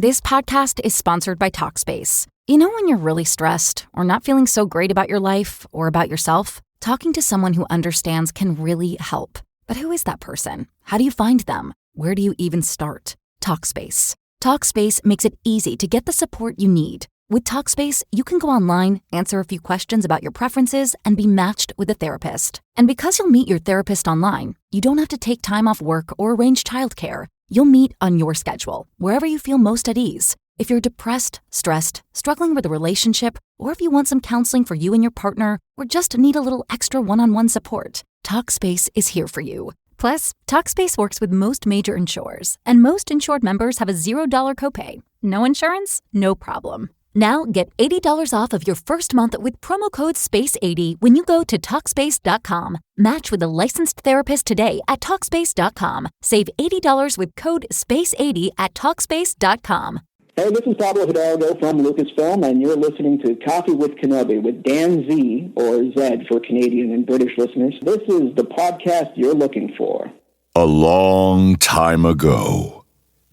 This podcast is sponsored by Talkspace. You know when you're really stressed or not feeling so great about your life or about yourself? Talking to someone who understands can really help. But who is that person? How do you find them? Where do you even start? Talkspace. Talkspace makes it easy to get the support you need. With Talkspace, you can go online, answer a few questions about your preferences, and be matched with a therapist. And because you'll meet your therapist online, you don't have to take time off work or arrange childcare. You'll meet on your schedule, wherever you feel most at ease. If you're depressed, stressed, struggling with a relationship, or if you want some counseling for you and your partner, or just need a little extra one-on-one support, Talkspace is here for you. Plus, Talkspace works with most major insurers, and most insured members have a $0 copay. No insurance? No problem. Now get $80 off of your first month with promo code SPACE80 when you go to Talkspace.com. Match with a licensed therapist today at Talkspace.com. Save $80 with code SPACE80 at Talkspace.com. Hey, this is Pablo Hidalgo from Lucasfilm, and you're listening to Coffee with Kenobi with Dan Z, or Zed for Canadian and British listeners. This is the podcast you're looking for. A long time ago,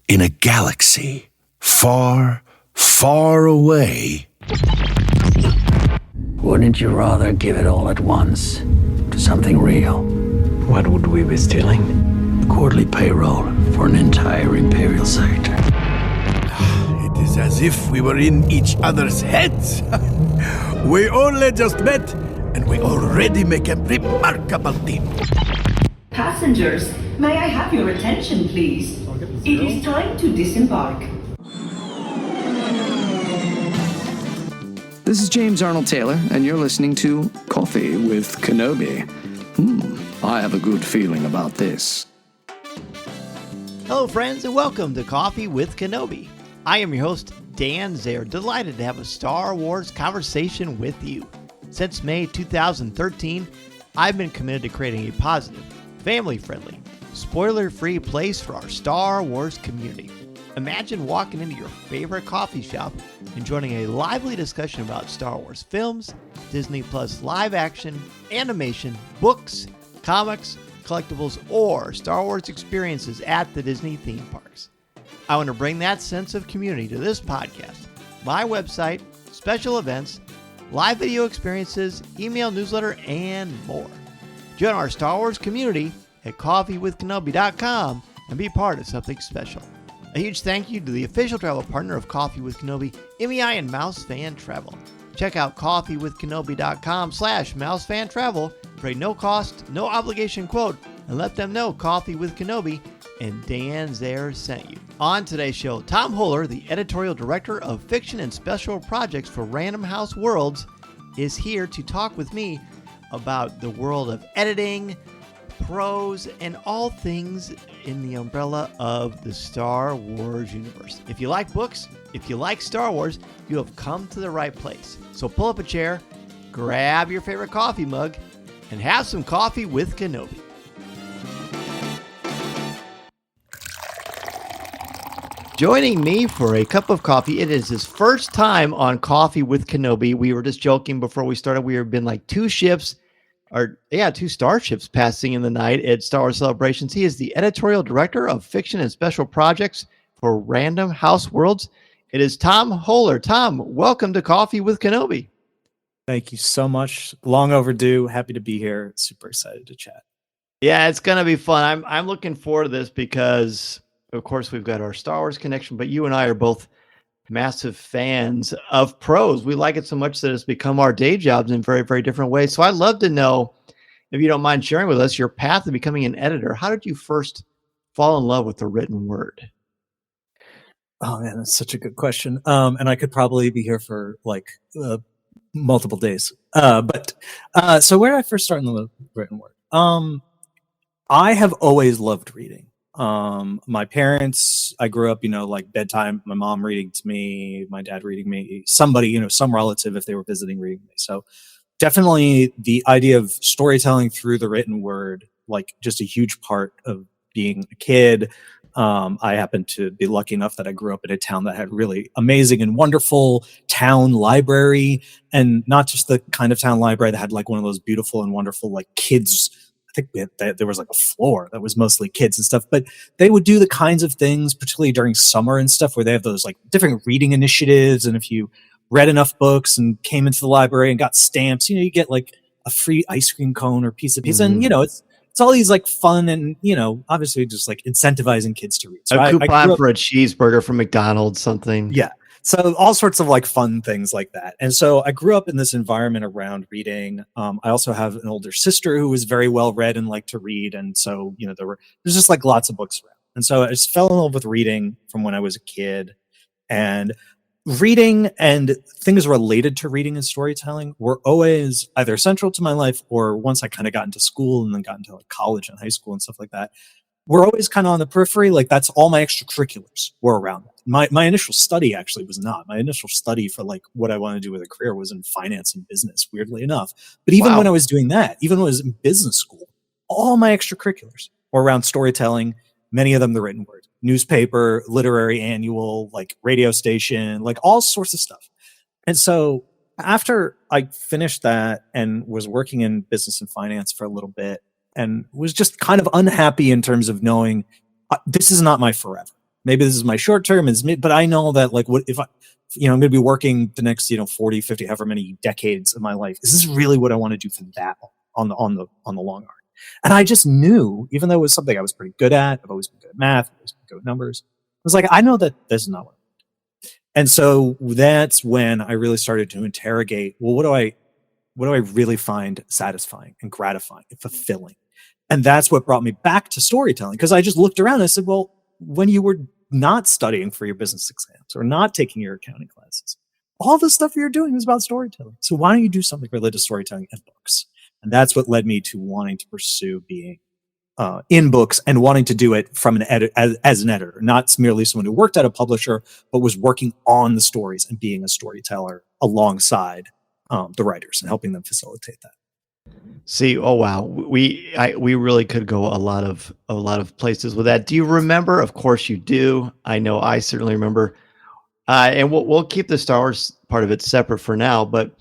in a galaxy far, far away. Wouldn't you rather give it all at once to something real? What would we be stealing? Quarterly payroll for an entire imperial sector. It is as if we were in each other's heads. We only just met, and we already make a remarkable team. Passengers, may I have your attention, please? It is time to disembark. This is James Arnold Taylor, and you're listening to Coffee with Kenobi. I have a good feeling about this. Hello, friends, and welcome to Coffee with Kenobi. I am your host, Dan Zehr, delighted to have a Star Wars conversation with you. Since May 2013, I've been committed to creating a positive, family-friendly, spoiler-free place for our Star Wars community. Imagine walking into your favorite coffee shop and joining a lively discussion about Star Wars films, Disney Plus live action, animation, books, comics, collectibles, or Star Wars experiences at the Disney theme parks. I want to bring that sense of community to this podcast, my website, special events, live video experiences, email newsletter, and more. Join our Star Wars community at coffeewithkenobi.com and be part of something special. A huge thank you to the official travel partner of Coffee with Kenobi, MEI and Mouse Fan Travel. Check out coffeewithkenobi.com/mousefantravel for a no-cost, no-obligation quote, and let them know Coffee with Kenobi and Dan Zehr sent you. On today's show, Tom Hoeler, the editorial director of fiction and special projects for Random House Worlds, is here to talk with me about the world of editing, prose, and all things in the umbrella of the Star Wars universe. If you like books, if you like Star Wars, you have come to the right place. So pull up a chair, grab your favorite coffee mug, and have some coffee with Kenobi. Joining me for a cup of coffee, it is his first time on Coffee with Kenobi. We were just joking before we started. We have been like two starships passing in the night at Star Wars Celebrations. He is the editorial director of fiction and special projects for Random House Worlds. It is Tom Hoeler. Tom, welcome to Coffee with Kenobi. Thank you so much. Long overdue. Happy to be here. Super excited to chat. Yeah, it's going to be fun. I'm looking forward to this because, of course, we've got our Star Wars connection, but you and I are both massive fans of prose. We like it so much that it's become our day jobs in very, very different ways. So I'd love to know, if you don't mind sharing with us, your path to becoming an editor. How did you first fall in love with the written word? Oh man, that's such a good question. And I could probably be here for like multiple days. So where did I first start in the written word? I have always loved reading. My parents, I grew up, like bedtime, my mom reading to me, my dad reading me, somebody, some relative, if they were visiting, reading me. So definitely the idea of storytelling through the written word, like just a huge part of being a kid. I happen to be lucky enough that I grew up in a town that had really amazing and wonderful town library, and not just the kind of town library that had like one of those beautiful and wonderful like kids think there was like a floor that was mostly kids and stuff, but they would do the kinds of things, particularly during summer and stuff, where they have those like different reading initiatives. And if you read enough books and came into the library and got stamps, you know, you get like a free ice cream cone or piece of pizza. And, you know, it's all these like fun and, you know, obviously just like incentivizing kids to read. So a coupon for a cheeseburger from McDonald's, something. Yeah. So all sorts of like fun things like that. And so I grew up in this environment around reading. I also have an older sister who was very well read and liked to read. And so, you know, there's just like lots of books around. And so I just fell in love with reading from when I was a kid. And reading and things related to reading and storytelling were always either central to my life, or once I kind of got into school and then got into like college and high school and stuff like that, we're always kind of on the periphery. Like that's all my extracurriculars were around that. My initial study actually was not. My initial study for like what I want to do with a career was in finance and business, weirdly enough. But even when I was doing that, even when I was in business school, all my extracurriculars were around storytelling, many of them the written word, newspaper, literary annual, like radio station, like all sorts of stuff. And so after I finished that and was working in business and finance for a little bit, and was just kind of unhappy in terms of knowing this is not my forever. Maybe this is my short term, but I know that like what if I, you know, I'm going to be working the next, 40, 50, however many decades of my life. Is this really what I want to do for that on the long arc? And I just knew, even though it was something I was pretty good at, I've always been good at math, I've always been good at numbers. I was like, I know that this is not what I want to do. And so that's when I really started to interrogate, well, what do I really find satisfying and gratifying and fulfilling? And that's what brought me back to storytelling. Because I just looked around and I said, well, when you were not studying for your business exams or not taking your accounting classes, all the stuff you're doing was about storytelling. So why don't you do something related to storytelling in books? And that's what led me to wanting to pursue being in books and wanting to do it from as an editor, not merely someone who worked at a publisher, but was working on the stories and being a storyteller alongside the writers and helping them facilitate that. See, oh wow, we really could go a lot of places with that. Do you remember? Of course you do. I know I certainly remember. And we'll keep the Star Wars part of it separate for now. But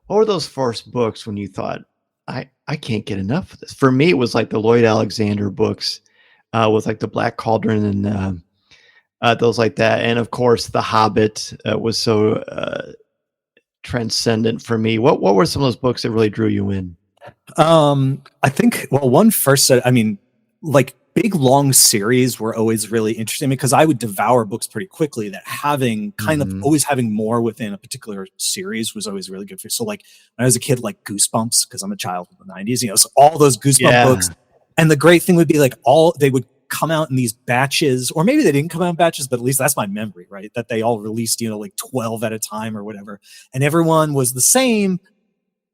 what were those first books when you thought, I can't get enough of this? For me, it was like the Lloyd Alexander books, with like the Black Cauldron and those like that. And of course, The Hobbit was so transcendent for me. What were some of those books that really drew you in? I think, well, one first set, I mean, like big long series were always really interesting because I would devour books pretty quickly. That having kind of always having more within a particular series was always really good for you. So like when I was a kid, like Goosebumps, because I'm a child of the 90s, so all those Goosebumps books. And the great thing would be like they would come out in these batches, or maybe they didn't come out in batches, but at least that's my memory, right? That they all released, like 12 at a time or whatever. And everyone was the same,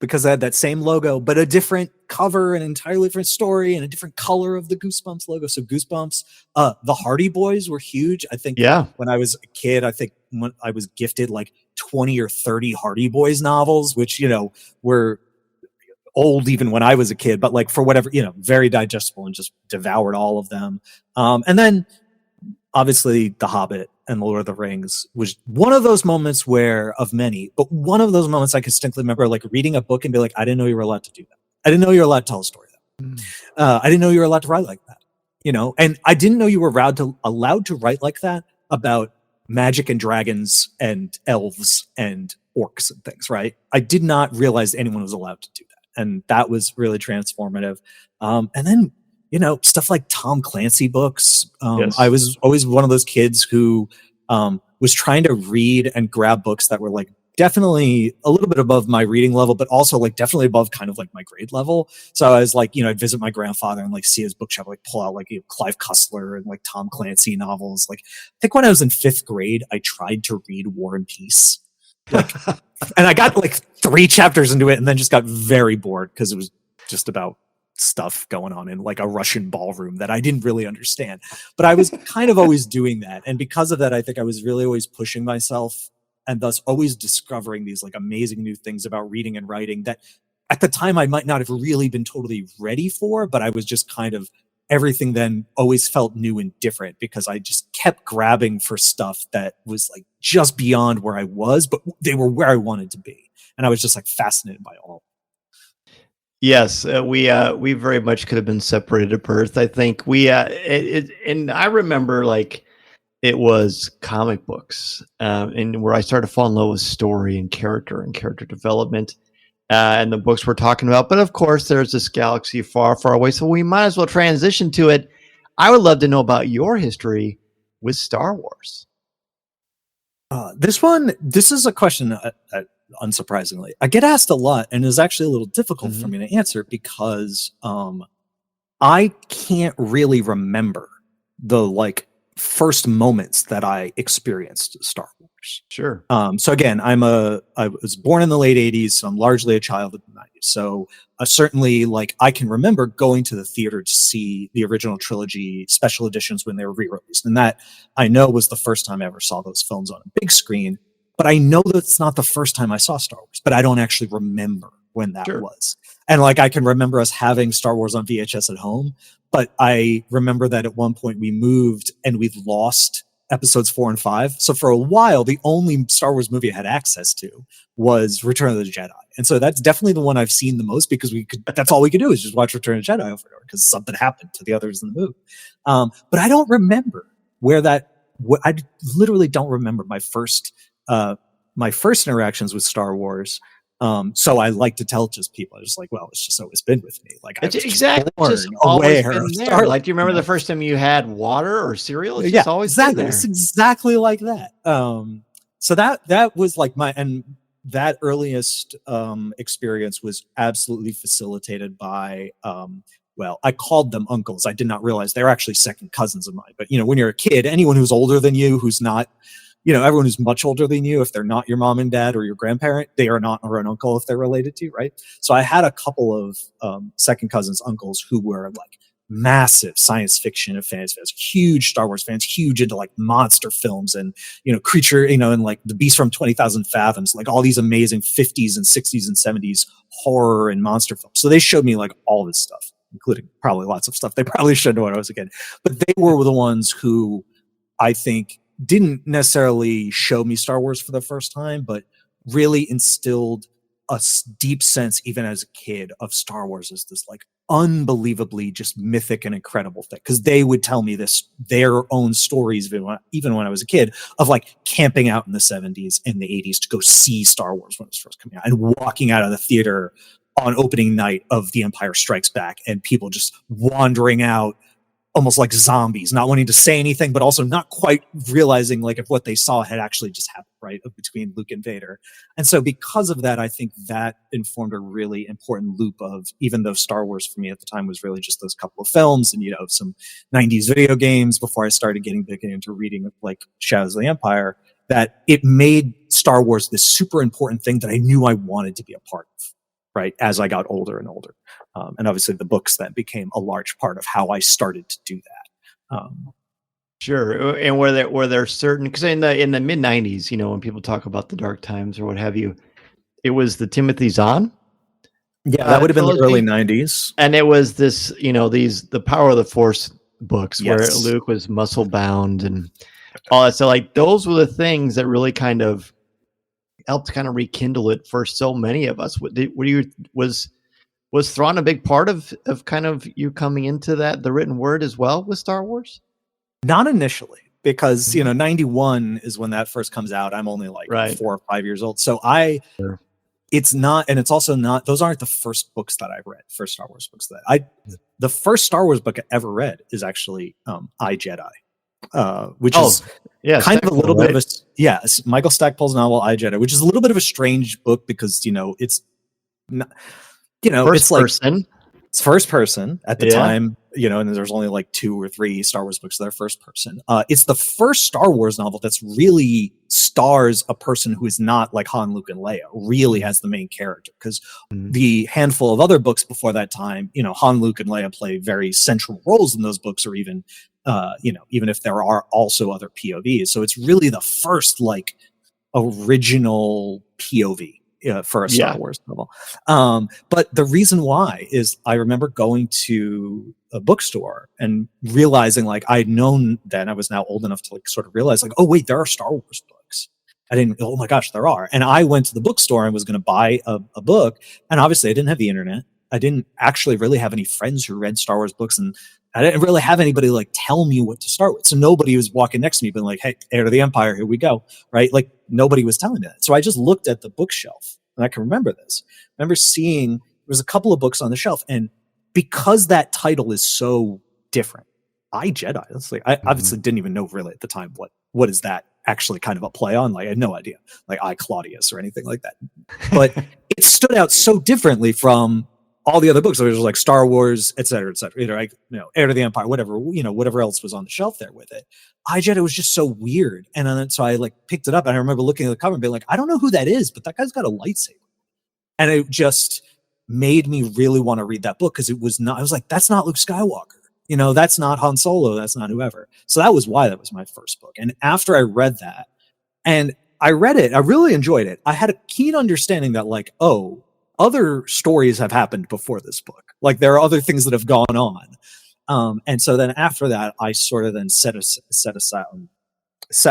because I had that same logo, but a different cover, an entirely different story, and a different color of the Goosebumps logo. So Goosebumps, the Hardy Boys were huge. I think when I was a kid, when I was gifted like 20 or 30 Hardy Boys novels, which, were old even when I was a kid, but like for whatever, very digestible, and just devoured all of them. And then obviously The Hobbit and The Lord of the Rings was one of those moments of many, but one of those moments I can distinctly remember, like reading a book and be like, I didn't know you were allowed to do that. I didn't know you were allowed to tell a story like that. I didn't know you were allowed to write like that, and I didn't know you were allowed to write like that about magic and dragons and elves and orcs and things, right? I did not realize anyone was allowed to do that. And that was really transformative. And then, stuff like Tom Clancy books. I was always one of those kids who was trying to read and grab books that were like definitely a little bit above my reading level, but also like definitely above kind of like my grade level. So I was like, I'd visit my grandfather and like see his bookshelf, like pull out like Clive Cussler and like Tom Clancy novels. Like I think when I was in 5th grade, I tried to read War and Peace. Like, and I got like 3 chapters into it and then just got very bored because it was just about stuff going on in like a Russian ballroom that I didn't really understand. But I was kind of always doing that. And because of that, I think I was really always pushing myself, and thus always discovering these like amazing new things about reading and writing that at the time I might not have really been totally ready for, but I was just kind of, everything then always felt new and different because I just kept grabbing for stuff that was like just beyond where I was, but they were where I wanted to be. And I was just like fascinated by all. Yes, we very much could have been separated at birth. I think and I remember like it was comic books, and where I started to fall in love with story and character development, and the books we're talking about. But of course, there's this galaxy far, far away, so we might as well transition to it. I would love to know about your history with Star Wars. This is a question, unsurprisingly, I get asked a lot, and is actually a little difficult for me to answer because I can't really remember the like first moments that I experienced Star Wars. Sure. So again, I was born in the late 80s, so I'm largely a child of the 90s. So certainly, like, I can remember going to the theater to see the original trilogy special editions when they were re-released, and that I know was the first time I ever saw those films on a big screen. But I know that's not the first time I saw Star Wars, but I don't actually remember when that was. And like, I can remember us having Star Wars on VHS at home, but I remember that at one point we moved and we've lost episodes 4 and 5. So for a while, the only Star Wars movie I had access to was Return of the Jedi. And so that's definitely the one I've seen the most because that's all we could do is just watch Return of the Jedi over and over because something happened to the others in the movie. But I don't remember I literally don't remember my first interactions with Star Wars. So I like to tell just people, I was like, well, it's just always been with me. Like, I was just always been there. Like, do you remember the first time you had water or cereal? It's just always exactly. been there. It's exactly like that. So that was like that earliest experience was absolutely facilitated by well, I called them uncles. I did not realize they're actually second cousins of mine. But when you're a kid, anyone who's older than you, who's not, everyone who's much older than you, if they're not your mom and dad or your grandparent, they are not an uncle if they're related to you, right? So I had a couple of second cousins, uncles, who were like massive science fiction and fantasy fans, huge Star Wars fans, huge into like monster films and, creature, and like the Beast from 20,000 Fathoms, like all these amazing 50s and 60s and 70s horror and monster films. So they showed me like all this stuff, including probably lots of stuff they probably shouldn't have when I was a kid. But they were the ones who I think didn't necessarily show me Star Wars for the first time, but really instilled a deep sense, even as a kid, of Star Wars as this like unbelievably just mythic and incredible thing. Because they would tell me their own stories, even when I was a kid, of like camping out in the 70s and the 80s to go see Star Wars when it was first coming out, and walking out of the theater on opening night of The Empire Strikes Back, and people just wandering out almost like zombies, not wanting to say anything, but also not quite realizing like if what they saw had actually just happened, right? Between Luke and Vader. And so because of that, I think that informed a really important loop of, even though Star Wars for me at the time was really just those couple of films and, some 90s video games before I started getting big into reading like Shadows of the Empire, that it made Star Wars this super important thing that I knew I wanted to be a part of, right? As I got older and older. And obviously the books then became a large part of how I started to do that. Sure. And were there certain, because in the mid 90s, when people talk about the dark times or what have you, it was the Timothy Zahn. Yeah, that would have been the early 90s. And it was this, the Power of the Force books where Luke was muscle bound and all that. So like those were the things that really kind of helped kind of rekindle it for so many of us. Was Thrawn a big part of kind of you coming into the written word as well with Star Wars? Not initially, because 91 is when that first comes out. I'm only like 4 or 5 years old, so it's not, and it's also not. Those aren't the first books that I read. First Star Wars books the first Star Wars book I ever read is actually I, Jedi, which is kind of a little bit of a Michael Stackpole's novel I, Jedi, which is a little bit of a strange book because it's not. First person. It's first person at the time, and there's only like 2 or 3 Star Wars books that are first person. It's the first Star Wars novel that's really stars a person who is not like Han, Luke, and Leia, really has the main character. Because the handful of other books before that time, Han, Luke, and Leia play very central roles in those books, or even, even if there are also other POVs. So it's really the first like original POV. For a Star Wars novel. But the reason why is I remember going to a bookstore and realizing like I'd known then, I was now old enough to like sort of realize like, oh wait, there are Star Wars books. Oh my gosh, there are. And I went to the bookstore and was going to buy a book. And obviously I didn't have the internet. I didn't actually really have any friends who read Star Wars books, and I didn't really have anybody like tell me what to start with. So nobody was walking next to me being like, hey, Heir to the Empire, here we go. Right? Like nobody was telling me that. So I just looked at the bookshelf, and I can remember this. I remember seeing there was a couple of books on the shelf, and because that title is so different, I Jedi. I obviously didn't even know really at the time what is that actually kind of a play on. Like I had no idea, like I Claudius or anything like that. But it stood out so differently from all the other books. There was like Star Wars, et cetera, et cetera. Heir to the Empire, whatever else was on the shelf there with it. I Jedi was just so weird, and then so I like picked it up, and I remember looking at the cover and being like, I don't know who that is, but that guy's got a lightsaber, and it just made me really want to read that book because it was not. I was like, that's not Luke Skywalker. That's not Han Solo. That's not whoever. So that was why that was my first book. And after I read that, and I read it, I really enjoyed it. I had a keen understanding that like, oh, other stories have happened before this book. Like there are other things that have gone on. And so then after that, I sort of then set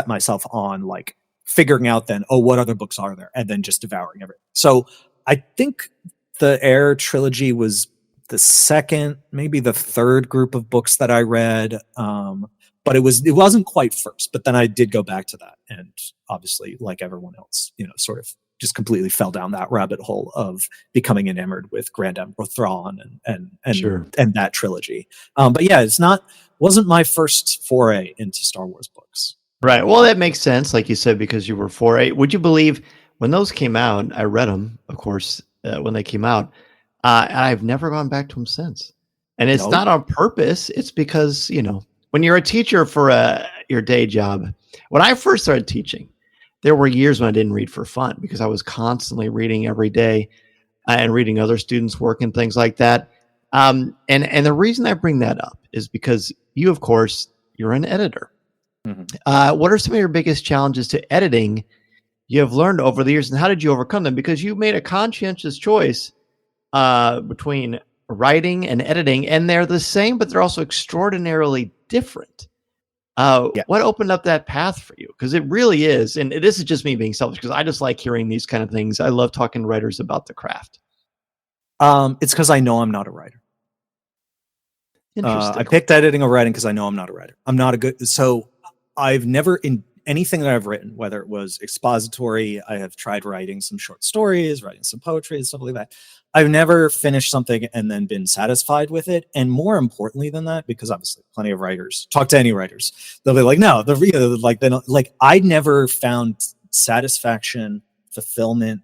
myself on like figuring out then, oh, what other books are there? And then just devouring everything. So I think the Heir trilogy was the second, maybe the third group of books that I read. But it wasn't quite first, but then I did go back to that. And obviously, like everyone else, sort of just completely fell down that rabbit hole of becoming enamored with Grand Emperor Thrawn and that trilogy. But yeah, wasn't my first foray into Star Wars books. Right. Well, that makes sense, like you said, because you were 4A. Would you believe when those came out? I read them, of course, when they came out. And I've never gone back to them since. And it's not on purpose. It's because, when you're a teacher for your day job, when I first started teaching, there were years when I didn't read for fun because I was constantly reading every day and reading other students' work and things like that. And the reason I bring that up is because you, of course, you're an editor. Mm-hmm. What are some of your biggest challenges to editing you have learned over the years, and how did you overcome them? Because you made a conscientious choice between writing and editing, and they're the same, but they're also extraordinarily different. What opened up that path for you? Because it really is, and this is just me being selfish, because I just like hearing these kind of things. I love talking to writers about the craft. It's because I know I'm not a writer. Interesting. I picked editing or writing because I know I'm not a writer. I'm not a good. So I've never in anything that I've written, whether it was expository, I have tried writing some short stories, writing some poetry and stuff like that. I've never finished something and then been satisfied with it. And more importantly than that, because obviously plenty of writers, talk to any writers, they'll be like, no, I never found satisfaction, fulfillment,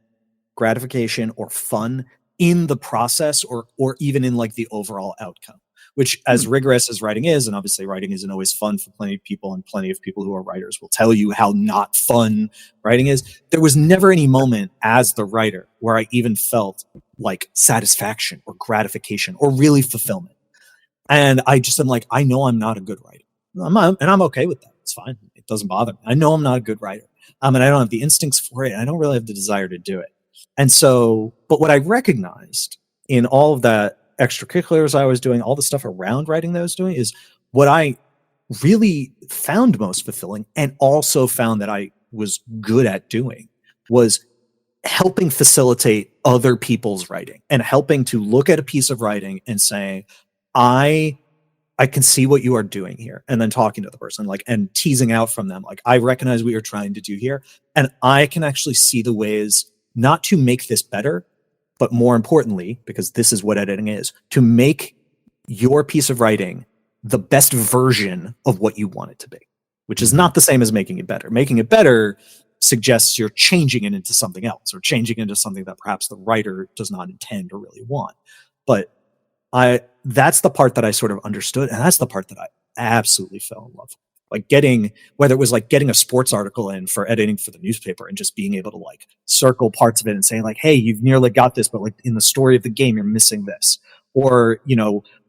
gratification, or fun in the process or even in like the overall outcome. Which, as rigorous as writing is, and obviously writing isn't always fun for plenty of people, and plenty of people who are writers will tell you how not fun writing is. There was never any moment as the writer where I even felt like satisfaction or gratification or really fulfillment. And I just am like, I know I'm not a good writer. And I'm okay with that. It's fine. It doesn't bother me. I know I'm not a good writer. And I don't have the instincts for it. And I don't really have the desire to do it. And so, but what I recognized in all of that extracurriculars I was doing, all the stuff around writing that I was doing, is what I really found most fulfilling and also found that I was good at doing was helping facilitate other people's writing and helping to look at a piece of writing and say, I can see what you are doing here. And then talking to the person and teasing out from them, I recognize what you're trying to do here. And I can actually see the ways not to make this better, but more importantly, because this is what editing is, to make your piece of writing the best version of what you want it to be, which is not the same as making it better. Making it better suggests you're changing it into something else or changing it into something that perhaps the writer does not intend or really want. But that's the part that I sort of understood. And that's the part that I absolutely fell in love with. Whether it was getting a sports article in for editing for the newspaper and just being able to circle parts of it and saying hey, you've nearly got this, but in the story of the game, you're missing this. Or,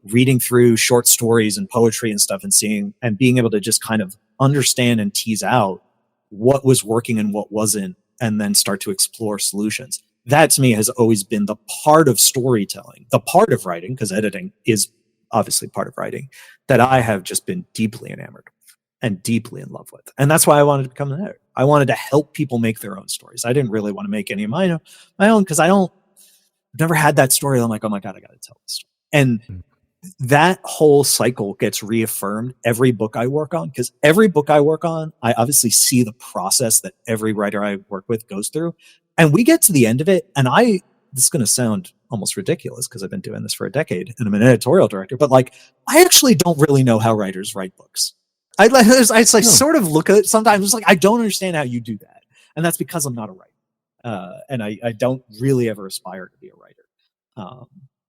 reading through short stories and poetry and stuff and seeing and being able to just kind of understand and tease out what was working and what wasn't, and then start to explore solutions. That to me has always been the part of storytelling, the part of writing, because editing is obviously part of writing, that I have just been deeply enamored and deeply in love with. And that's why I wanted to become an editor. I wanted to help people make their own stories. I didn't really want to make any of my own because I don't never had that story. I'm like, oh my God, I got to tell this story. And that whole cycle gets reaffirmed every book I work on, because every book I work on, I obviously see the process that every writer I work with goes through. And we get to the end of it, and this is going to sound almost ridiculous because I've been doing this for a decade and I'm an editorial director, but like, I actually don't really know how writers write books. I sort of look at it sometimes. It's like, I don't understand how you do that. And that's because I'm not a writer. And I don't really ever aspire to be a writer.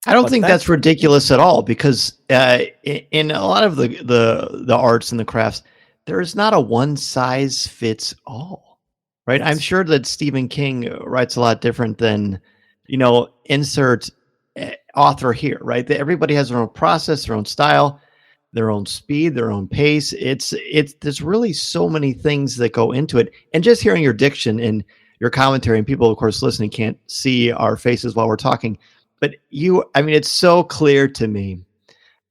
I don't think that's ridiculous at all, because in a lot of the arts and the crafts, there is not a one size fits all, right? I'm sure that Stephen King writes a lot different than, insert author here, right? Everybody has their own process, their own style, their own speed, their own pace. There's really so many things that go into it. And just hearing your diction and your commentary, and people, of course, listening can't see our faces while we're talking, but it's so clear to me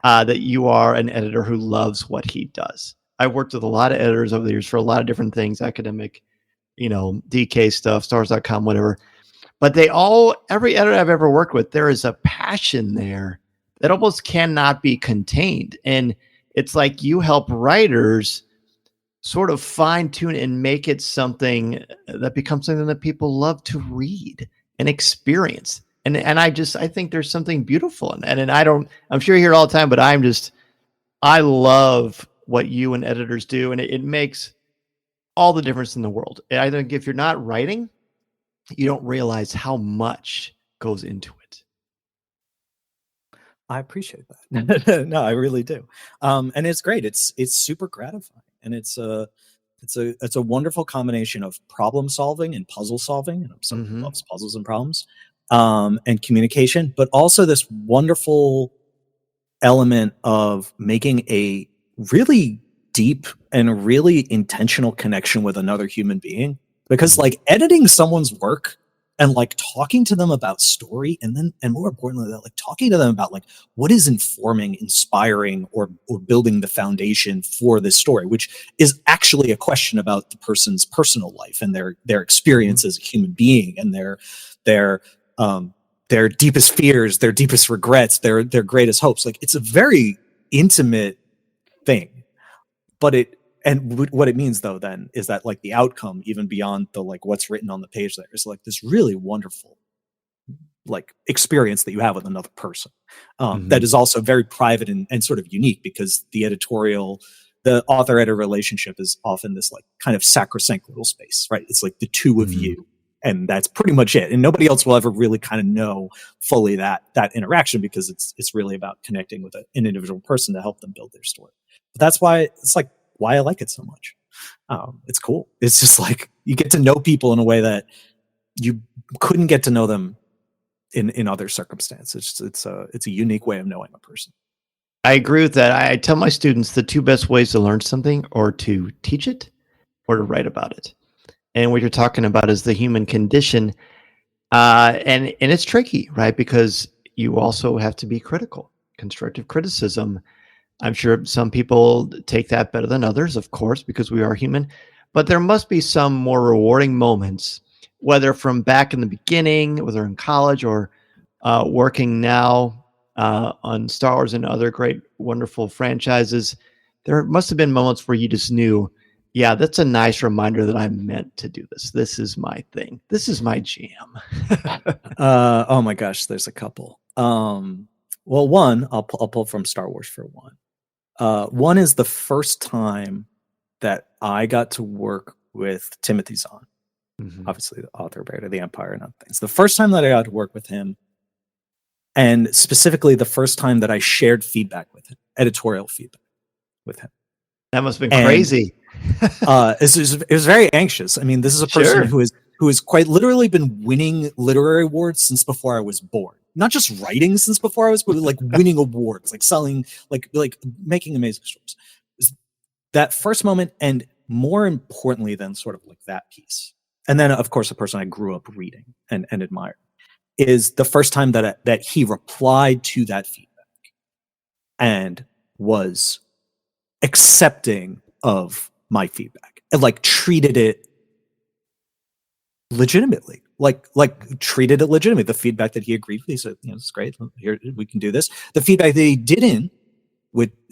that you are an editor who loves what he does. I've worked with a lot of editors over the years for a lot of different things, academic, DK stuff, stars.com, whatever. But every editor I've ever worked with, there is a passion there that almost cannot be contained. And it's like you help writers sort of fine tune and make it something that becomes something that people love to read and experience. And I think there's something beautiful in that. And I'm sure you hear it all the time, but I love what you and editors do. And it makes all the difference in the world. I think if you're not writing, you don't realize how much goes into it. I appreciate that. No, I really do. And it's great. It's super gratifying. And it's a wonderful combination of problem solving and puzzle solving. And someone who loves puzzles and problems, and communication, but also this wonderful element of making a really deep and really intentional connection with another human being. Because like editing someone's work and like talking to them about story, and more importantly, like talking to them about like what is informing, inspiring, or building the foundation for this story, which is actually a question about the person's personal life and their experience as a human being, and their deepest fears, their deepest regrets, their greatest hopes. Like, it's a very intimate thing, but what it means though then is that like the outcome, even beyond the like what's written on the page, there is like this really wonderful like experience that you have with another person, that is also very private and sort of unique, because the author-editor relationship is often this like kind of sacrosanct little space, right? It's like the two of you, and that's pretty much it. And nobody else will ever really kind of know fully that interaction, because it's really about connecting with an individual person to help them build their story. But that's why I like it so much. It's cool. It's just like you get to know people in a way that you couldn't get to know them in other circumstances. It's a unique way of knowing a person. I agree with that. I tell my students the two best ways to learn something are to teach it or to write about it. And what you're talking about is the human condition. And it's tricky, right? Because you also have to be critical. Constructive criticism. I'm sure some people take that better than others, of course, because we are human. But there must be some more rewarding moments, whether from back in the beginning, whether in college or working now on Star Wars and other great, wonderful franchises. There must have been moments where you just knew, yeah, that's a nice reminder that I'm meant to do this. This is my thing. This is my jam. Oh my gosh, there's a couple. Well, one, I'll pull from Star Wars for one. One is the first time that I got to work with Timothy Zahn, obviously the author of Heir to the Empire and other things. The first time that I got to work with him, and specifically the first time that I shared feedback with him, editorial feedback with him. That must have been crazy. It was very anxious. I mean, this is a person who has quite literally been winning literary awards since before I was born. Not just writing since before I was born, like winning awards, like selling, like making amazing stories. That first moment, and more importantly than sort of like that piece, and then of course a person I grew up reading and admired, is the first time that he replied to that feedback and was accepting of my feedback and like treated it legitimately, treated it legitimately. The feedback that he agreed with, he said, it's great. Here, we can do this. The feedback that he didn't,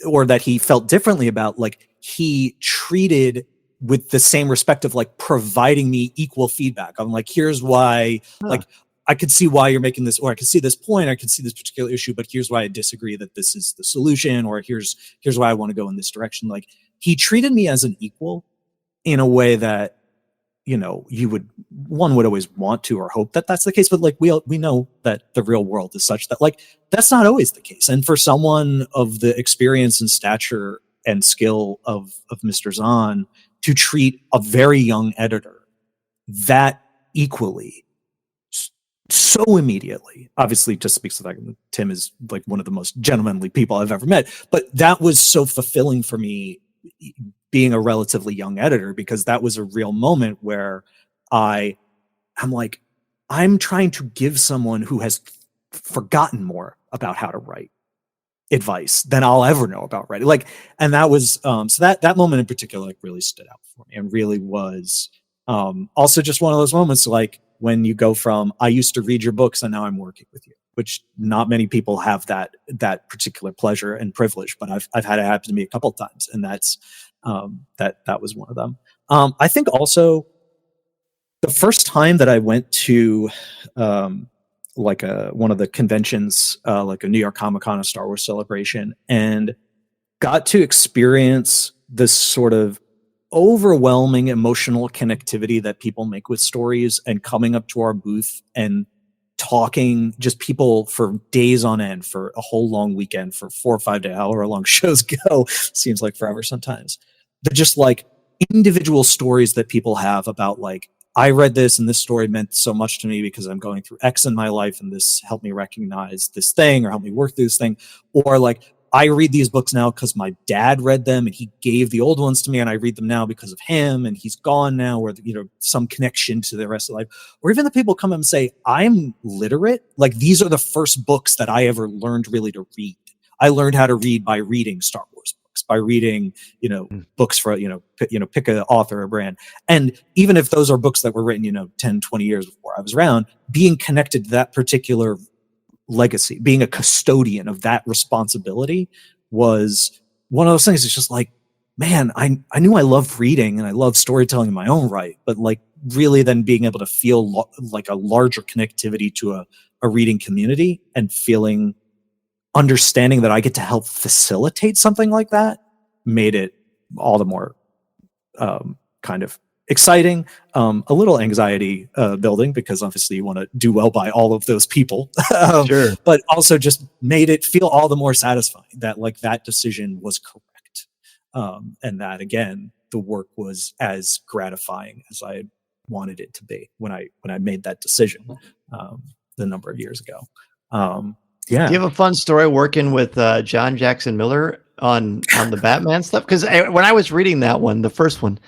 or that he felt differently about, like, he treated with the same respect of like providing me equal feedback. I'm like, here's why, like, I could see why you're making this, or I could see this point, I could see this particular issue, but here's why I disagree that this is the solution, or here's why I want to go in this direction. Like, he treated me as an equal in a way that, one would always want to or hope that that's the case, but like we know that the real world is such that like that's not always the case. And for someone of the experience and stature and skill of Mr. Zahn to treat a very young editor that equally, so immediately, obviously just speaks to the fact that Tim is like one of the most gentlemanly people I've ever met, but that was so fulfilling for me being a relatively young editor, because that was a real moment where I'm like, I'm trying to give someone who has forgotten more about how to write advice than I'll ever know about writing. Like, and that was, so that moment in particular, like, really stood out for me, and really was, also just one of those moments, like when you go from, I used to read your books and now I'm working with you, which not many people have that particular pleasure and privilege, but I've had it happen to me a couple of times. And that's, that was one of them. I think also the first time that I went to, like one of the conventions, like a New York Comic-Con, a Star Wars Celebration, and got to experience this sort of overwhelming emotional connectivity that people make with stories, and coming up to our booth and talking, just people for days on end, for a whole long weekend, for 4 or 5 days, however long shows go, seems like forever sometimes. They're just like individual stories that people have about, like, I read this and this story meant so much to me because I'm going through X in my life, and this helped me recognize this thing or helped me work through this thing. Or like, I read these books now because my dad read them and he gave the old ones to me, and I read them now because of him, and he's gone now, or, some connection to the rest of life. Or even the people come up and say, I'm literate. Like, these are the first books that I ever learned really to read. I learned how to read by reading Star Wars books, by reading, books for, pick an author or brand. And even if those are books that were written, 10, 20 years before I was around, being connected to that particular legacy, being a custodian of that responsibility, was one of those things. It's just like, man, I knew I loved reading and I love storytelling in my own right, but like really then being able to feel like a larger connectivity to a reading community, and understanding that I get to help facilitate something like that, made it all the more kind of exciting, a little anxiety building, because obviously you want to do well by all of those people, Sure. But also just made it feel all the more satisfying that like that decision was correct, and that again the work was as gratifying as I wanted it to be when I made that decision the number of years ago. Yeah. Do you have a fun story working with John Jackson Miller on the Batman stuff? Because when I was reading that one, the first one,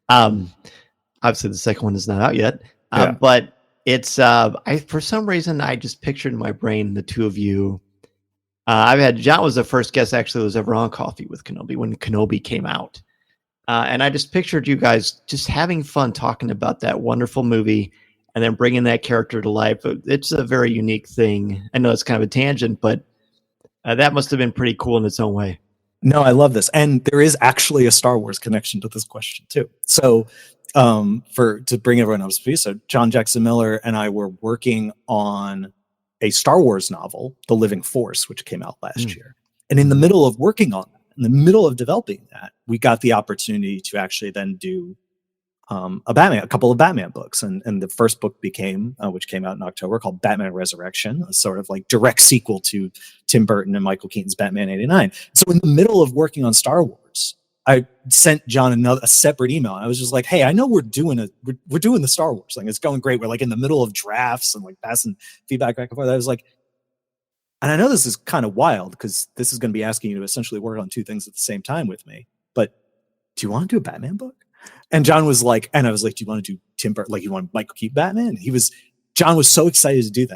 obviously the second one is not out yet, but it's for some reason I just pictured in my brain the two of you. John was the first guest actually that was ever on Coffee with Kenobi when Kenobi came out, and I just pictured you guys just having fun talking about that wonderful movie, and then bringing that character to life. It's a very unique thing. I know it's kind of a tangent, but that must have been pretty cool in its own way. No, I love this. And there is actually a Star Wars connection to this question too. So to bring everyone up to speed, so John Jackson Miller and I were working on a Star Wars novel, The Living Force, which came out last year. And in the middle of working on that, in the middle of developing that, we got the opportunity to actually then do a couple of Batman books, and the first book became, which came out in October, called Batman Resurrection, a sort of like direct sequel to Tim Burton and Michael Keaton's Batman '89. So in the middle of working on Star Wars, I sent John a separate email. I was just like, hey, I know we're doing the Star Wars thing. It's going great. We're like in the middle of drafts and like passing feedback back and forth. I was like, and I know this is kind of wild because this is going to be asking you to essentially work on two things at the same time with me, but do you want to do a Batman book? And John was like, and I was like, do you want to do Tim Burton? Like, you want Michael Keaton Batman? John was so excited to do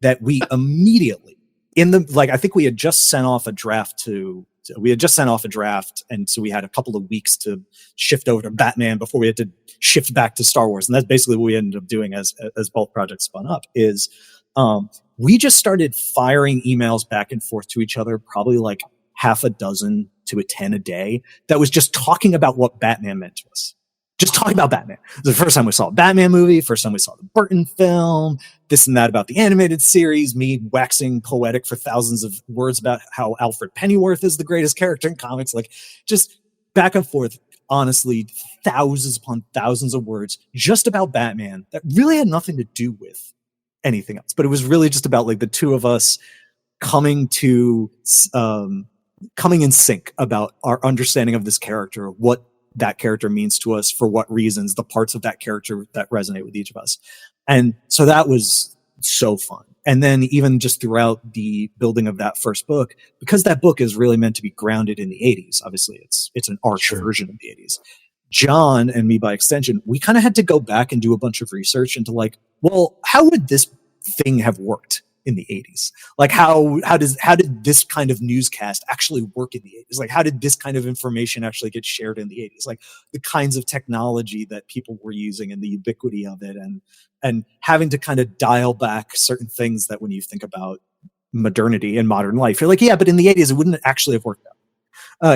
that we immediately I think we had just sent off a draft to we had just sent off a draft, and so we had a couple of weeks to shift over to Batman before we had to shift back to Star Wars. And that's basically what we ended up doing as both projects spun up is, we just started firing emails back and forth to each other, probably like half a dozen to a 10 a day, that was just talking about what Batman meant to us. Just talking about Batman. It was the first time we saw a Batman movie, first time we saw the Burton film, this and that about the animated series, me waxing poetic for thousands of words about how Alfred Pennyworth is the greatest character in comics, like just back and forth, honestly, thousands upon thousands of words just about Batman that really had nothing to do with anything else. But it was really just about like the two of us coming in sync about our understanding of this character, what that character means to us, for what reasons, the parts of that character that resonate with each of us. And so that was so fun. And then even just throughout the building of that first book, because that book is really meant to be grounded in the 80s. Obviously it's an arch version of the 80s. John and me by extension, we kind of had to go back and do a bunch of research into like, well, how would this thing have worked in the 80s? Like how did this kind of newscast actually work in the 80s? Like how did this kind of information actually get shared in the 80s? Like the kinds of technology that people were using and the ubiquity of it, and having to kind of dial back certain things that when you think about modernity and modern life, you're like, yeah, but in the 80s it wouldn't actually have worked out.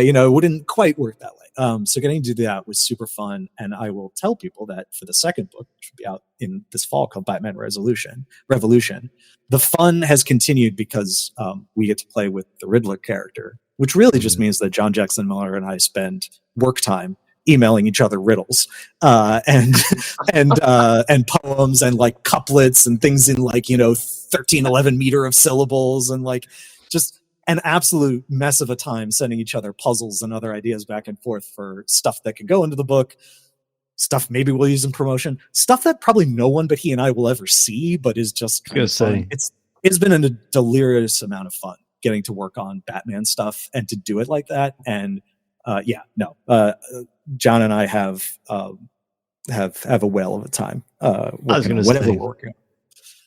It wouldn't quite work that way. So getting to do that was super fun. And I will tell people that for the second book, which will be out in this fall, called Batman Revolution, the fun has continued because we get to play with the Riddler character, which really just means that John Jackson Miller and I spend work time emailing each other riddles and poems and like couplets and things in like 13-11 meter of syllables, and like just an absolute mess of a time sending each other puzzles and other ideas back and forth for stuff that can go into the book, stuff maybe we'll use in promotion, stuff that probably no one but he and I will ever see, but is just kind of fun. It's been a delirious amount of fun getting to work on Batman stuff and to do it like that. And John and I have a whale of a time. I was going to say, we're working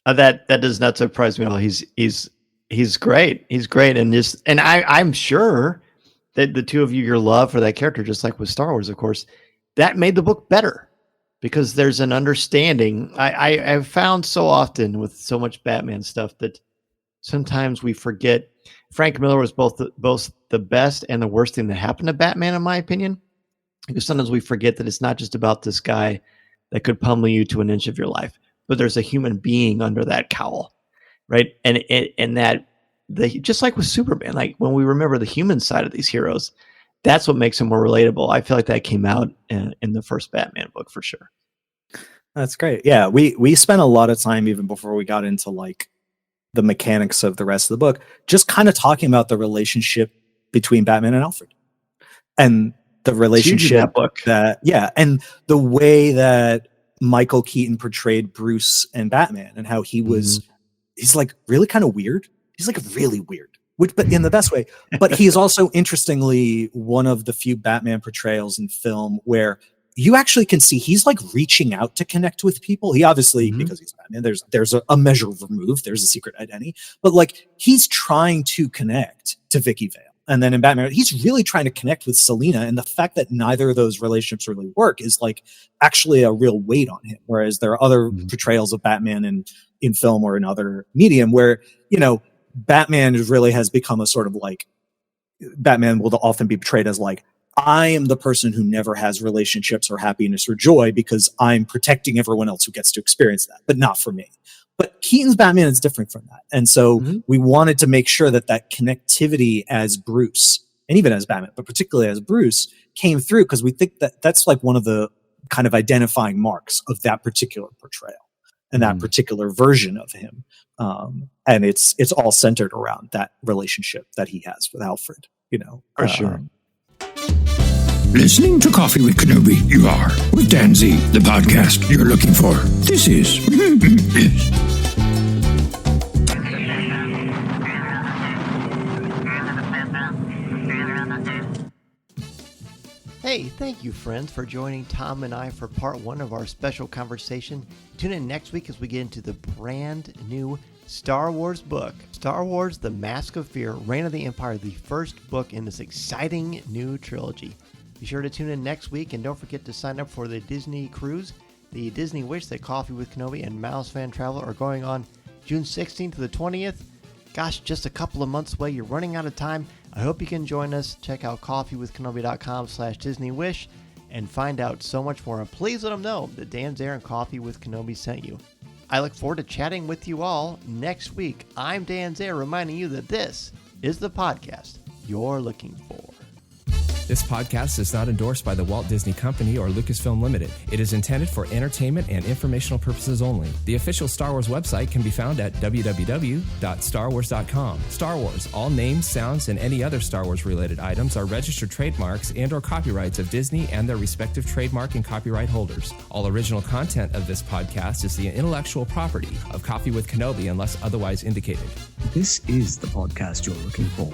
on. That does not surprise me at all. He's great. He's great. And I'm sure that the two of you, your love for that character, just like with Star Wars, of course, that made the book better because there's an understanding. I've found so often with so much Batman stuff that sometimes we forget Frank Miller was both the best and the worst thing that happened to Batman, in my opinion, because sometimes we forget that it's not just about this guy that could pummel you to an inch of your life, but there's a human being under that cowl. Right. And that just like with Superman, like when we remember the human side of these heroes, that's what makes them more relatable. I feel like that came out in the first Batman book for sure. That's great. Yeah. We spent a lot of time even before we got into like the mechanics of the rest of the book, just kind of talking about the relationship between Batman and Alfred and the relationship and the way that Michael Keaton portrayed Bruce and Batman and how he was, he's like really kind of weird. He's like really weird, but in the best way. But he is also, interestingly, one of the few Batman portrayals in film where you actually can see he's like reaching out to connect with people. He obviously, because he's Batman, there's a measure of remove, there's a secret identity, but like he's trying to connect to Vicky Vale. And then in Batman, he's really trying to connect with Selina. And the fact that neither of those relationships really work is like actually a real weight on him. Whereas there are other portrayals of Batman in film or in other medium where, Batman really has become a sort of like, Batman will often be portrayed as like, I am the person who never has relationships or happiness or joy because I'm protecting everyone else who gets to experience that, but not for me. But Keaton's Batman is different from that. And so we wanted to make sure that connectivity as Bruce, and even as Batman, but particularly as Bruce, came through, because we think that that's like one of the kind of identifying marks of that particular portrayal and that particular version of him. And it's all centered around that relationship that he has with Alfred, For sure. Listening to Coffee with Kenobi, you are, with Dan Z, the podcast you're looking for. This is... Hey, thank you, friends, for joining Tom and I for part one of our special conversation. Tune in next week as we get into the brand new Star Wars book, Star Wars The Mask of Fear, Reign of the Empire, the first book in this exciting new trilogy. Be sure to tune in next week, and don't forget to sign up for the Disney cruise. The Disney Wish that Coffee with Kenobi and Mouse Fan Travel are going on June 16th to the 20th. Gosh, just a couple of months away. You're running out of time. I hope you can join us. Check out coffeewithkenobi.com/DisneyWish and find out so much more. And please let them know that Dan Zehr and Coffee with Kenobi sent you. I look forward to chatting with you all next week. I'm Dan Zehr, reminding you that this is the podcast you're looking for. This podcast is not endorsed by the Walt Disney Company or Lucasfilm Limited. It is intended for entertainment and informational purposes only. The official Star Wars website can be found at www.starwars.com. Star Wars, all names, sounds, and any other Star Wars related items are registered trademarks and/or copyrights of Disney and their respective trademark and copyright holders. All original content of this podcast is the intellectual property of Coffee with Kenobi unless otherwise indicated. This is the podcast you're looking for.